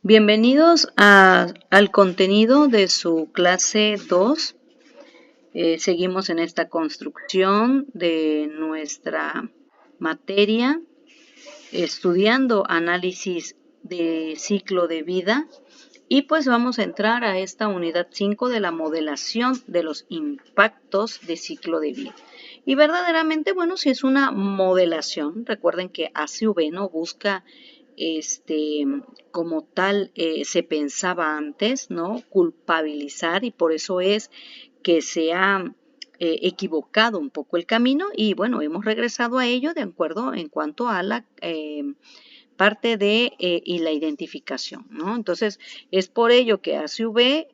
Bienvenidos al contenido de su clase 2. Seguimos en esta construcción de nuestra materia, estudiando análisis de ciclo de vida. Y pues vamos a entrar a esta unidad 5 de la modelación de los impactos de ciclo de vida. Y verdaderamente, bueno, si es una modelación, recuerden que ACV no busca como tal se pensaba antes, ¿no? Culpabilizar, y por eso es que se ha equivocado un poco el camino y bueno, hemos regresado a ello de acuerdo en cuanto a la parte de y la identificación, ¿no? Entonces, es por ello que ACV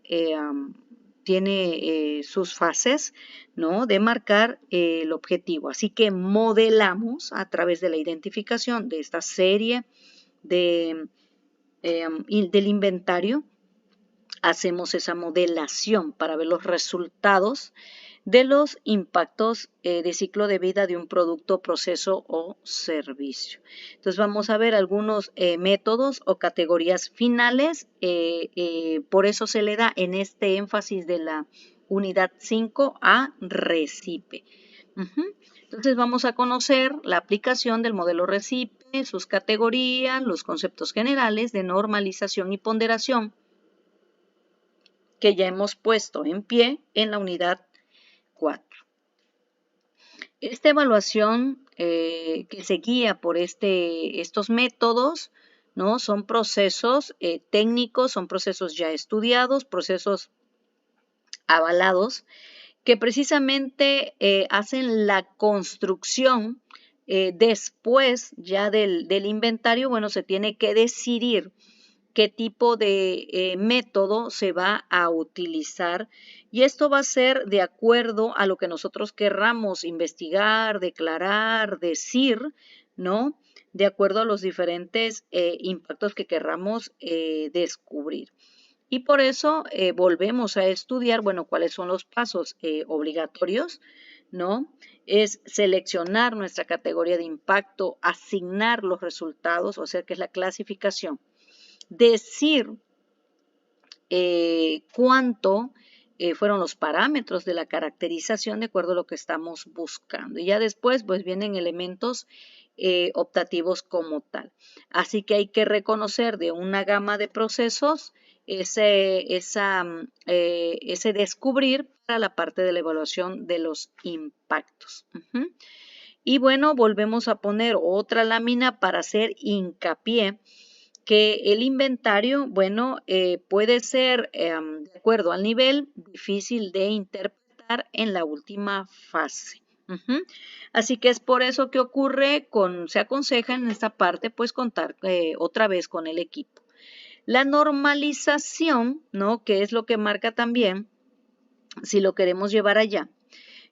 tiene sus fases, ¿no? De marcar el objetivo. Así que modelamos a través de la identificación de esta serie del inventario, hacemos esa modelación para ver los resultados de los impactos de ciclo de vida de un producto, proceso o servicio. Entonces vamos a ver algunos métodos o categorías finales, por eso se le da en este énfasis de la unidad 5 a RECIPE. Entonces vamos a conocer la aplicación del modelo RECIPE, sus categorías, los conceptos generales de normalización y ponderación que ya hemos puesto en pie en la unidad 4. Esta evaluación que se guía por estos métodos, ¿no? Son procesos técnicos, son procesos ya estudiados, procesos avalados, que precisamente hacen la construcción después ya del inventario. Bueno, se tiene que decidir qué tipo de método se va a utilizar, y esto va a ser de acuerdo a lo que nosotros querramos investigar, declarar, decir, ¿no? De acuerdo a los diferentes impactos que querramos descubrir. Y por eso volvemos a estudiar, bueno, cuáles son los pasos obligatorios, ¿no? Es seleccionar nuestra categoría de impacto, asignar los resultados, o sea, que es la clasificación. Decir cuánto fueron los parámetros de la caracterización de acuerdo a lo que estamos buscando. Y ya después, pues vienen elementos optativos como tal. Así que hay que reconocer de una gama de procesos ese descubrir para la parte de la evaluación de los impactos. Y bueno, volvemos a poner otra lámina para hacer hincapié que el inventario, bueno, puede ser, de acuerdo al nivel, difícil de interpretar en la última fase. Así que es por eso que se aconseja en esta parte, pues contar otra vez con el equipo. La normalización, ¿no? Que es lo que marca también, si lo queremos llevar allá,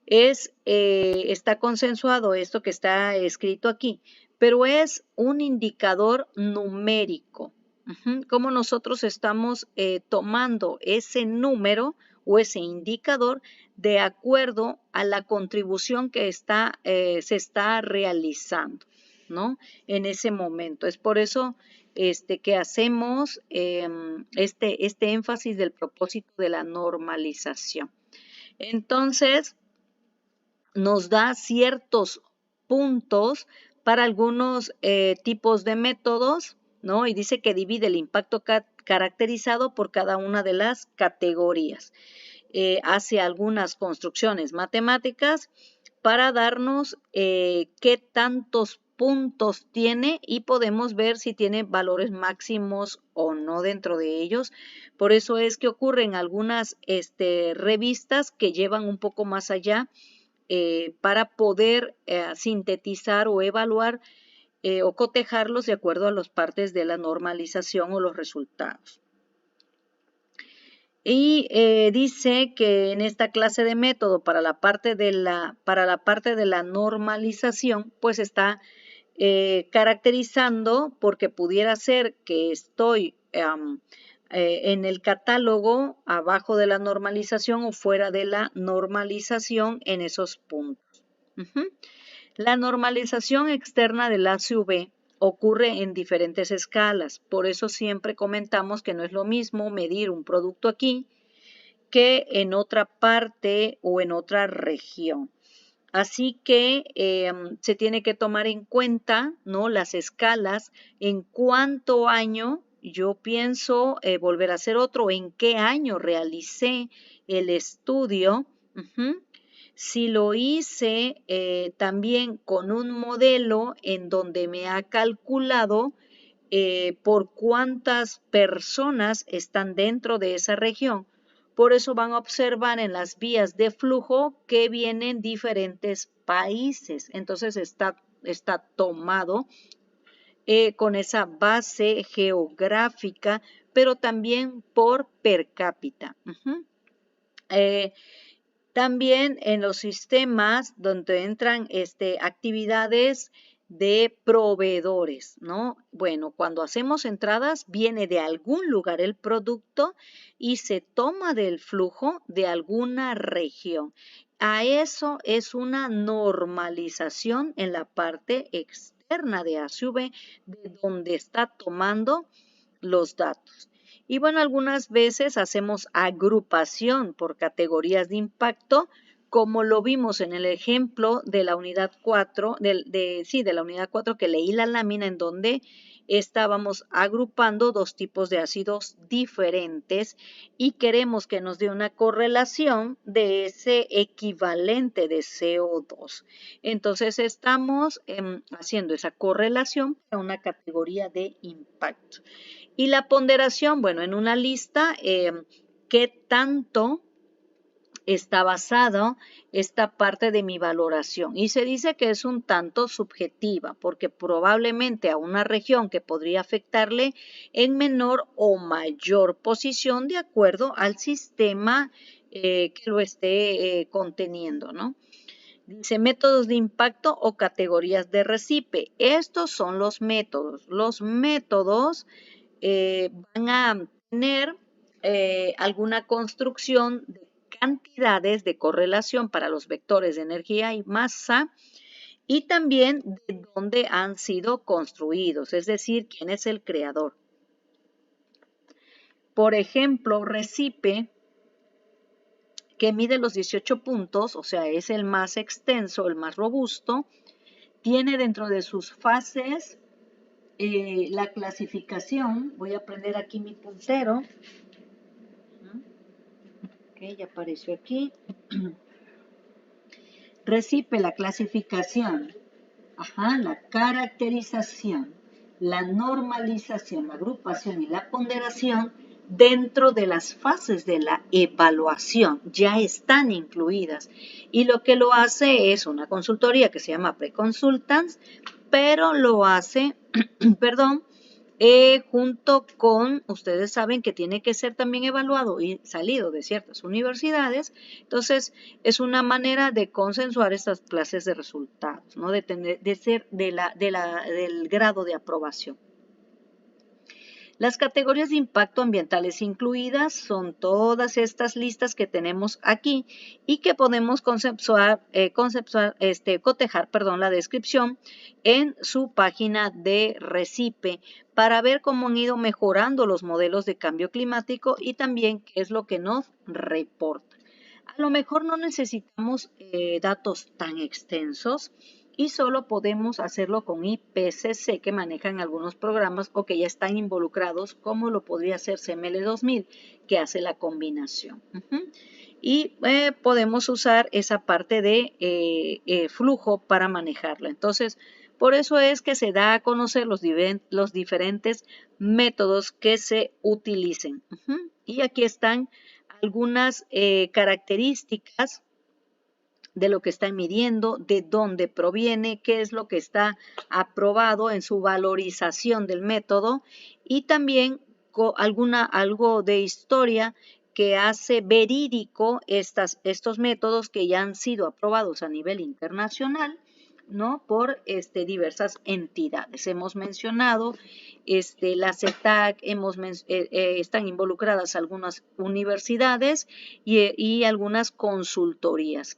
está consensuado esto que está escrito aquí, pero es un indicador numérico. Cómo nosotros estamos tomando ese número o ese indicador de acuerdo a la contribución que se está realizando, ¿no? En ese momento. Es por eso que hacemos este énfasis del propósito de la normalización. Entonces, nos da ciertos puntos para algunos tipos de métodos, ¿no? Y dice que divide el impacto caracterizado por cada una de las categorías. Hace algunas construcciones matemáticas para darnos qué tantos puntos tiene, y podemos ver si tiene valores máximos o no dentro de ellos. Por eso es que ocurren algunas revistas que llevan un poco más allá para poder sintetizar o evaluar o cotejarlos de acuerdo a las partes de la normalización o los resultados. Y dice que en esta clase de método para la parte de la normalización, pues está caracterizando, porque pudiera ser que estoy en el catálogo abajo de la normalización o fuera de la normalización en esos puntos. La normalización externa del ACV ocurre en diferentes escalas. Por eso siempre comentamos que no es lo mismo medir un producto aquí que en otra parte o en otra región. Así que se tiene que tomar en cuenta, ¿no?, las escalas, en cuánto año yo pienso volver a hacer otro, en qué año realicé el estudio. Si lo hice también con un modelo en donde me ha calculado por cuántas personas están dentro de esa región. Por eso van a observar en las vías de flujo que vienen diferentes países. Entonces está tomado con esa base geográfica, pero también por per cápita. También en los sistemas donde entran actividades de proveedores, ¿no? Bueno, cuando hacemos entradas, viene de algún lugar el producto y se toma del flujo de alguna región. A eso es una normalización en la parte externa de ACV, de donde está tomando los datos. Y bueno, algunas veces hacemos agrupación por categorías de impacto, como lo vimos en el ejemplo de la unidad 4, de la unidad 4 que leí la lámina, en donde estábamos agrupando dos tipos de ácidos diferentes y queremos que nos dé una correlación de ese equivalente de CO2. Entonces estamos haciendo esa correlación a una categoría de impacto. Y la ponderación, bueno, en una lista, ¿qué tanto está basado esta parte de mi valoración? Y se dice que es un tanto subjetiva, porque probablemente a una región que podría afectarle en menor o mayor posición de acuerdo al sistema que lo esté conteniendo, ¿no? Dice métodos de impacto o categorías de recipe. Estos son los métodos. Los métodos van a tener alguna construcción de cantidades de correlación para los vectores de energía y masa y también de dónde han sido construidos, es decir, quién es el creador. Por ejemplo, Recipe, que mide los 18 puntos, o sea, es el más extenso, el más robusto, tiene dentro de sus fases la clasificación. Voy a prender aquí mi puntero. Ok, ya apareció aquí. Recipe la clasificación, la caracterización, la normalización, la agrupación y la ponderación dentro de las fases de la evaluación. Ya están incluidas. Y lo que lo hace es una consultoría que se llama Preconsultants, pero lo hace, perdón, junto con, ustedes saben que tiene que ser también evaluado y salido de ciertas universidades. Entonces, es una manera de consensuar estas clases de resultados, ¿no? De ser del grado de aprobación. Las categorías de impacto ambientales incluidas son todas estas listas que tenemos aquí y que podemos cotejar, la descripción en su página de Recipe para ver cómo han ido mejorando los modelos de cambio climático y también qué es lo que nos reporta. A lo mejor no necesitamos datos tan extensos y solo podemos hacerlo con IPCC que manejan algunos programas o que ya están involucrados, como lo podría hacer CML 2000, que hace la combinación. Y podemos usar esa parte de flujo para manejarla. Entonces, por eso es que se da a conocer los diferentes métodos que se utilicen. Y aquí están algunas características de lo que están midiendo, de dónde proviene, qué es lo que está aprobado en su valorización del método y también algo de historia que hace verídico estos métodos que ya han sido aprobados a nivel internacional, ¿no? Por diversas entidades. Hemos mencionado la CETAC, están involucradas algunas universidades y algunas consultorías,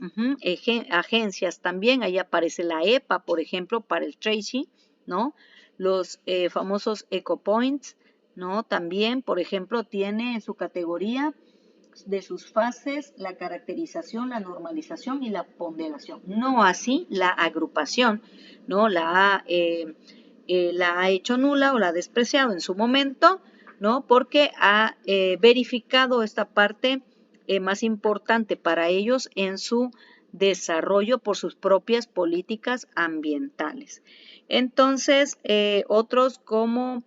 agencias también. Ahí aparece la EPA, por ejemplo, para el tracing, ¿no? los famosos ecopoints, ¿no? También, por ejemplo, tiene en su categoría de sus fases la caracterización, la normalización y la ponderación. No así la agrupación, ¿no? La ha hecho nula o la ha despreciado en su momento, ¿no? Porque ha verificado esta parte más importante para ellos en su desarrollo por sus propias políticas ambientales. Entonces, otros como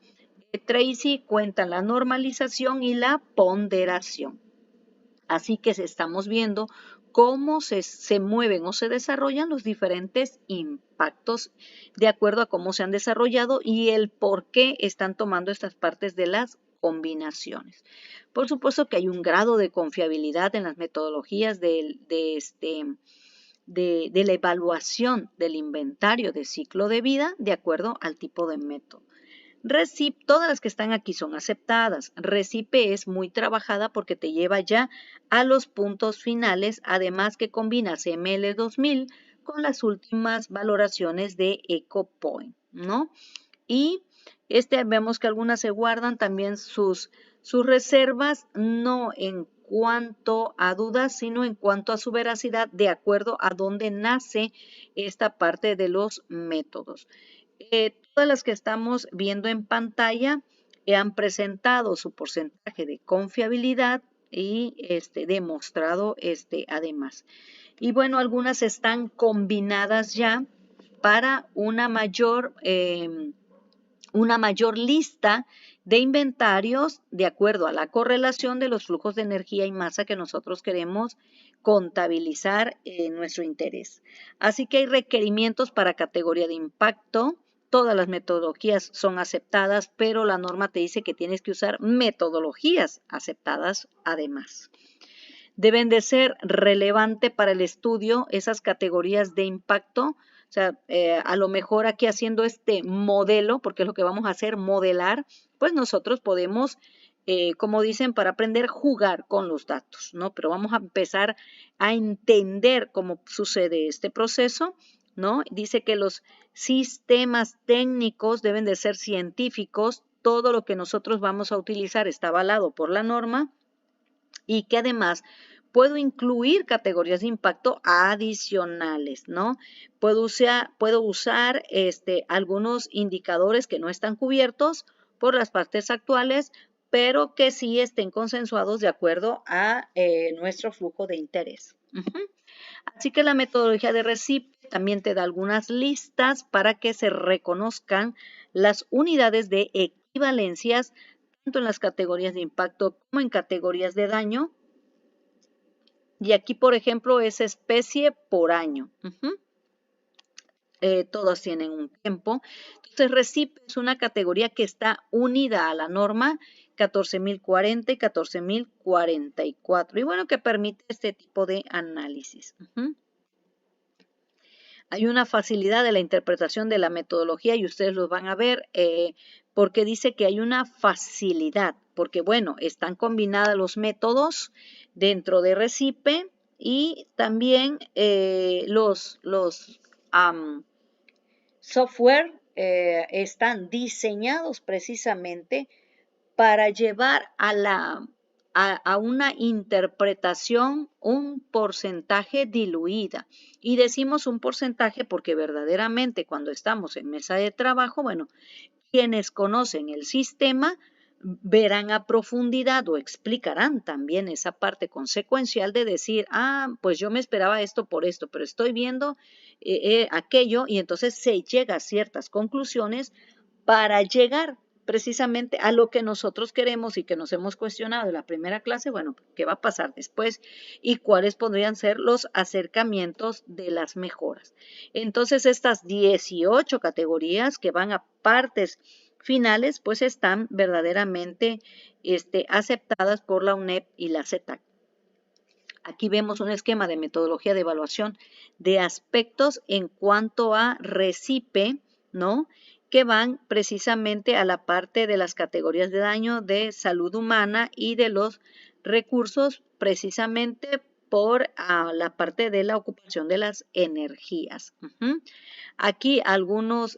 Tracy cuentan la normalización y la ponderación. Así que estamos viendo cómo se mueven o se desarrollan los diferentes impactos de acuerdo a cómo se han desarrollado y el por qué están tomando estas partes de las combinaciones. Por supuesto que hay un grado de confiabilidad en las metodologías de la evaluación del inventario de ciclo de vida de acuerdo al tipo de método. RECIP, todas las que están aquí son aceptadas. RECIPE es muy trabajada porque te lleva ya a los puntos finales, además que combina CML 2000 con las últimas valoraciones de EcoPoint, ¿no? Y vemos que algunas se guardan también sus reservas, no en cuanto a dudas, sino en cuanto a su veracidad, de acuerdo a dónde nace esta parte de los métodos. Todas las que estamos viendo en pantalla han presentado su porcentaje de confiabilidad y demostrado además. Y bueno, algunas están combinadas ya para una mayor lista de inventarios de acuerdo a la correlación de los flujos de energía y masa que nosotros queremos contabilizar en nuestro interés. Así que hay requerimientos para categoría de impacto. Todas las metodologías son aceptadas, pero la norma te dice que tienes que usar metodologías aceptadas además. Deben de ser relevante para el estudio esas categorías de impacto. O sea, a lo mejor aquí haciendo este modelo, porque es lo que vamos a hacer, modelar, pues nosotros podemos, como dicen, para aprender, jugar con los datos, ¿no? Pero vamos a empezar a entender cómo sucede este proceso, ¿no? Dice que los sistemas técnicos deben de ser científicos, todo lo que nosotros vamos a utilizar está avalado por la norma y que además puedo incluir categorías de impacto adicionales, ¿no? Puedo usar algunos indicadores que no están cubiertos por las partes actuales, pero que sí estén consensuados de acuerdo a nuestro flujo de interés. Así que la metodología de RECIP también te da algunas listas para que se reconozcan las unidades de equivalencias tanto en las categorías de impacto como en categorías de daño. Y aquí, por ejemplo, es especie por año. Todas tienen un tiempo. Entonces, RECIP es una categoría que está unida a la norma 14.040 y 14.044. Y bueno, que permite este tipo de análisis. Hay una facilidad de la interpretación de la metodología y ustedes lo van a ver porque dice que hay una facilidad, porque bueno, están combinados los métodos dentro de RECIPE y también los software están diseñados precisamente para llevar a una interpretación un porcentaje diluida. Y decimos un porcentaje porque verdaderamente cuando estamos en mesa de trabajo, bueno, quienes conocen el sistema verán a profundidad o explicarán también esa parte consecuencial de decir, pues yo me esperaba esto por esto, pero estoy viendo aquello y entonces se llega a ciertas conclusiones para llegar precisamente a lo que nosotros queremos y que nos hemos cuestionado en la primera clase, bueno, ¿qué va a pasar después? Y cuáles podrían ser los acercamientos de las mejoras. Entonces, estas 18 categorías que van a partes finales, pues están verdaderamente aceptadas por la UNEP y la CETAC. Aquí vemos un esquema de metodología de evaluación de aspectos en cuanto a RECIPE, ¿no? Que van precisamente a la parte de las categorías de daño de salud humana y de los recursos precisamente por la parte de la ocupación de las energías. Aquí algunas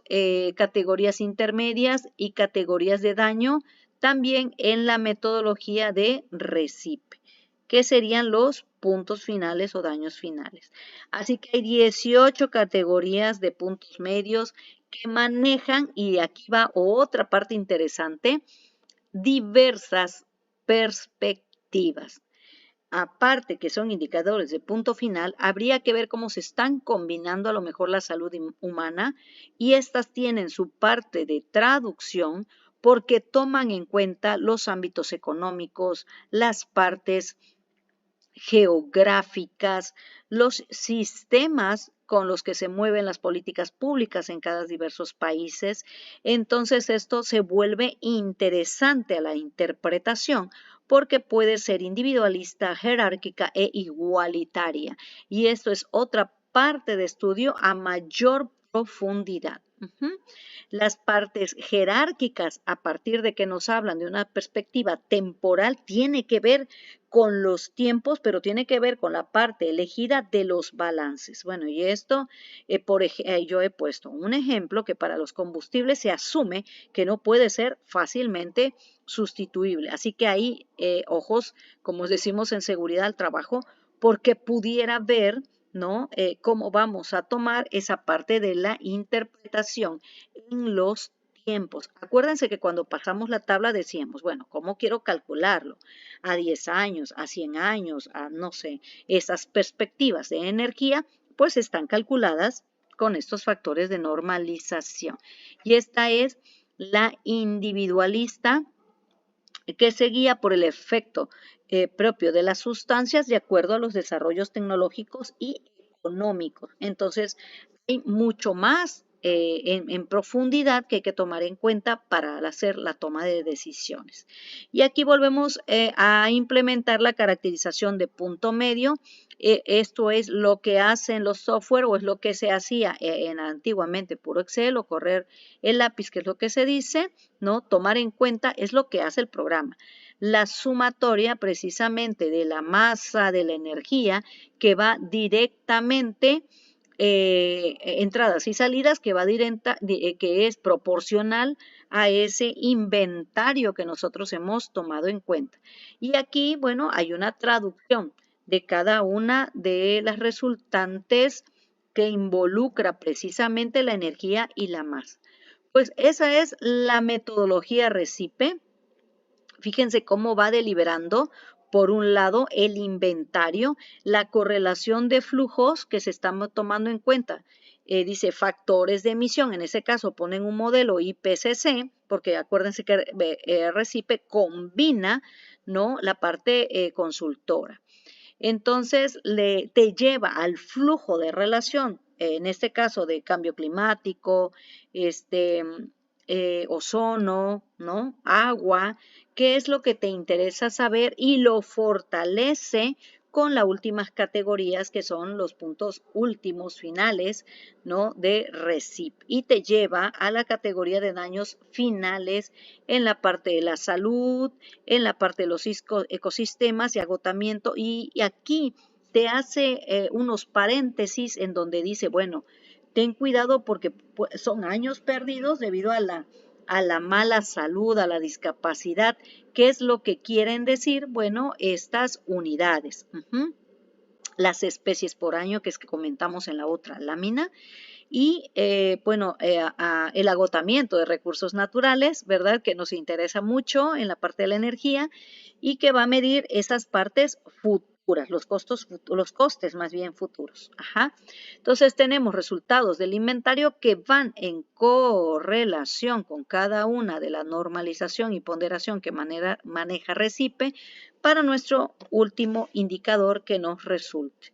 categorías intermedias y categorías de daño también en la metodología de RECIPE, que serían los puntos finales o daños finales. Así que hay 18 categorías de puntos medios que manejan, y aquí va otra parte interesante, diversas perspectivas. Aparte que son indicadores de punto final, habría que ver cómo se están combinando a lo mejor la salud humana, y estas tienen su parte de traducción porque toman en cuenta los ámbitos económicos, las partes geográficas, los sistemas con los que se mueven las políticas públicas en cada diversos países. Entonces esto se vuelve interesante a la interpretación porque puede ser individualista, jerárquica e igualitaria. Y esto es otra parte de estudio a mayor profundidad. Las partes jerárquicas, a partir de que nos hablan de una perspectiva temporal, tiene que ver con los tiempos, pero tiene que ver con la parte elegida de los balances. Bueno, y esto, yo he puesto un ejemplo que para los combustibles se asume que no puede ser fácilmente sustituible. Así que ahí, ojos, como decimos en seguridad al trabajo, porque pudiera ver, ¿no? Cómo vamos a tomar esa parte de la interpretación en los tiempos. Acuérdense que cuando pasamos la tabla decíamos, bueno, ¿cómo quiero calcularlo? A 10 años, a 100 años, a no sé, esas perspectivas de energía, pues están calculadas con estos factores de normalización. Y esta es la individualista, que se guía por el efecto propio de las sustancias de acuerdo a los desarrollos tecnológicos y económicos. Entonces, hay mucho más en profundidad que hay que tomar en cuenta para hacer la toma de decisiones. Y aquí volvemos a implementar la caracterización de punto medio. Esto es lo que hacen los software, o es lo que se hacía antiguamente puro Excel o correr el lápiz, que es lo que se dice, ¿no? Tomar en cuenta es lo que hace el programa. La sumatoria precisamente de la masa de la energía que va directamente, entradas y salidas, que va que es proporcional a ese inventario que nosotros hemos tomado en cuenta. Y aquí, bueno, hay una traducción de cada una de las resultantes que involucra precisamente la energía y la masa. Pues esa es la metodología RECIPE. Fíjense cómo va deliberando, por un lado, el inventario, la correlación de flujos que se están tomando en cuenta. Dice factores de emisión, en ese caso ponen un modelo IPCC, porque acuérdense que RECIPE combina, ¿no?, la parte consultora. Entonces, te lleva al flujo de relación, en este caso de cambio climático, ozono, ¿no? Agua, qué es lo que te interesa saber, y lo fortalece con las últimas categorías, que son los puntos últimos finales, ¿no?, de RECIPE, y te lleva a la categoría de daños finales en la parte de la salud, en la parte de los ecosistemas y agotamiento, y aquí te hace unos paréntesis en donde dice, bueno, ten cuidado porque son años perdidos debido a la mala salud, a la discapacidad. ¿Qué es lo que quieren decir? Bueno, estas unidades. Las especies por año, que es que comentamos en la otra lámina. Y, el agotamiento de recursos naturales, ¿verdad?, que nos interesa mucho en la parte de la energía, y que va a medir esas partes futuras, los costes más bien futuros. Entonces tenemos resultados del inventario que van en correlación con cada una de la normalización y ponderación que maneja RECIPE para nuestro último indicador que nos resulte.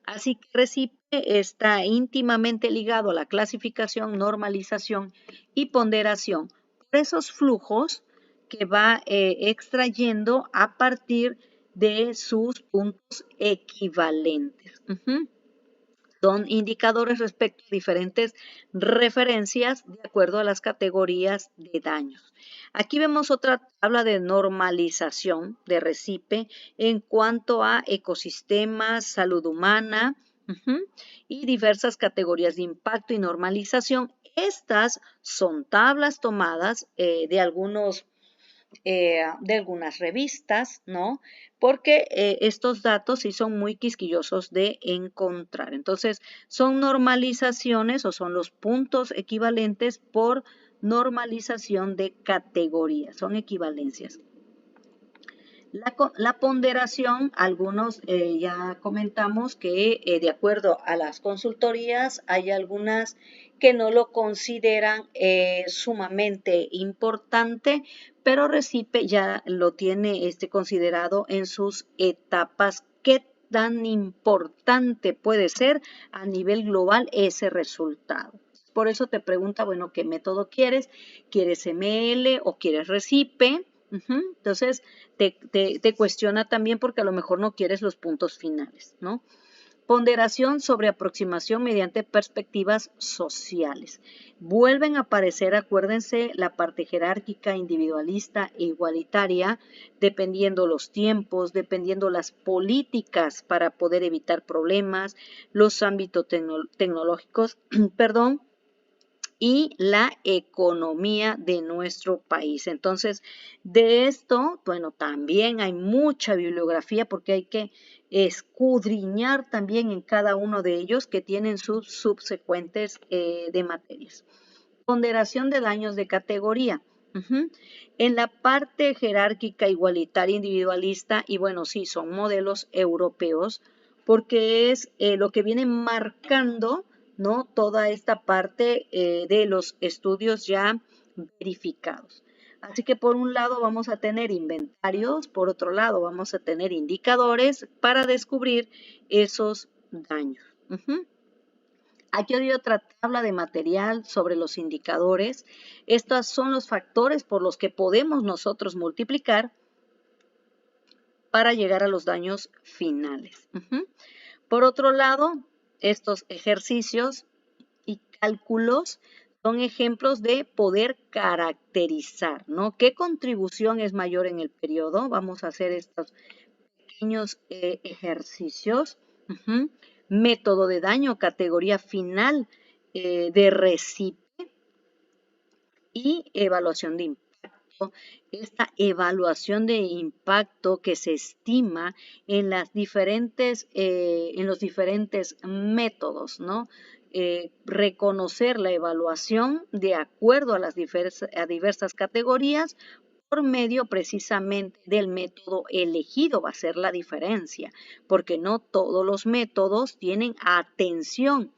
Así que RECIPE está íntimamente ligado a la clasificación, normalización y ponderación por esos flujos que va extrayendo a partir de sus puntos equivalentes. Son indicadores respecto a diferentes referencias de acuerdo a las categorías de daños. Aquí vemos otra tabla de normalización de RECIPE en cuanto a ecosistemas, salud humana, y diversas categorías de impacto y normalización. Estas son tablas tomadas de algunas revistas, ¿no? Porque estos datos sí son muy quisquillosos de encontrar. Entonces, son normalizaciones o son los puntos equivalentes por normalización de categorías, son equivalencias. La ponderación, algunos ya comentamos que de acuerdo a las consultorías hay algunas que no lo consideran sumamente importante, pero RECIPE ya lo tiene considerado en sus etapas. ¿Qué tan importante puede ser a nivel global ese resultado? Por eso te pregunta, bueno, ¿qué método quieres? ¿Quieres ML o quieres RECIPE? Entonces, te cuestiona también porque a lo mejor no quieres los puntos finales, ¿no? Ponderación sobre aproximación mediante perspectivas sociales. Vuelven a aparecer, acuérdense, la parte jerárquica, individualista e igualitaria, dependiendo los tiempos, dependiendo las políticas para poder evitar problemas, los ámbitos tecnológicos, perdón, y la economía de nuestro país. Entonces, de esto, bueno, también hay mucha bibliografía porque hay que escudriñar también en cada uno de ellos que tienen sus subsecuentes de materias. Ponderación de daños de categoría. En la parte jerárquica, igualitaria, individualista, y bueno, sí, son modelos europeos, porque es lo que viene marcando, ¿no? Toda esta parte de los estudios ya verificados. Así que por un lado vamos a tener inventarios, por otro lado vamos a tener indicadores para descubrir esos daños. Aquí hay otra tabla de material sobre los indicadores. Estos son los factores por los que podemos nosotros multiplicar para llegar a los daños finales. Por otro lado, estos ejercicios y cálculos son ejemplos de poder caracterizar, ¿no? ¿Qué contribución es mayor en el periodo? Vamos a hacer estos pequeños ejercicios. Método de daño, categoría final de RECIPE y evaluación de impacto. Esta evaluación de impacto que se estima en los diferentes métodos, ¿no? Reconocer la evaluación de acuerdo a las diversas categorías por medio precisamente del método elegido va a ser la diferencia, porque no todos los métodos tienen atención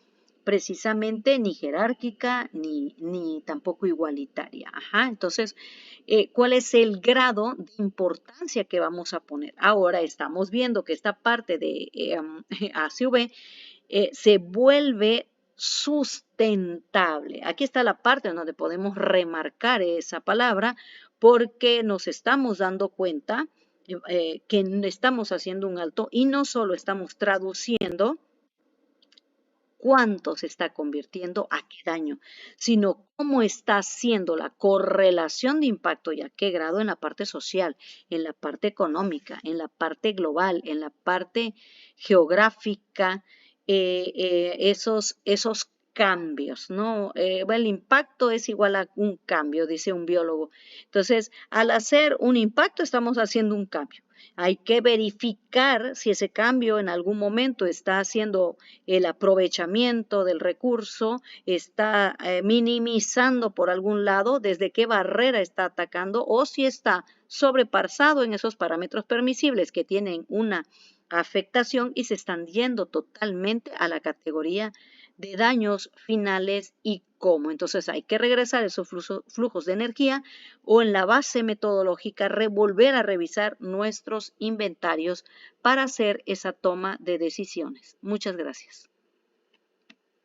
precisamente ni jerárquica ni tampoco igualitaria. Entonces, ¿cuál es el grado de importancia que vamos a poner? Ahora estamos viendo que esta parte de ACV se vuelve sustentable. Aquí está la parte donde podemos remarcar esa palabra porque nos estamos dando cuenta que estamos haciendo un alto y no solo estamos traduciendo cuánto se está convirtiendo, a qué daño, sino cómo está haciendo la correlación de impacto y a qué grado en la parte social, en la parte económica, en la parte global, en la parte geográfica, esos cambios, ¿no? El impacto es igual a un cambio, dice un biólogo. Entonces, al hacer un impacto, estamos haciendo un cambio. Hay que verificar si ese cambio en algún momento está haciendo el aprovechamiento del recurso, está minimizando por algún lado desde qué barrera está atacando o si está sobrepasado en esos parámetros permisibles que tienen una afectación y se están yendo totalmente a la categoría de daños finales y cómo. Entonces hay que regresar a esos flujos de energía o en la base metodológica volver a revisar nuestros inventarios para hacer esa toma de decisiones. Muchas gracias.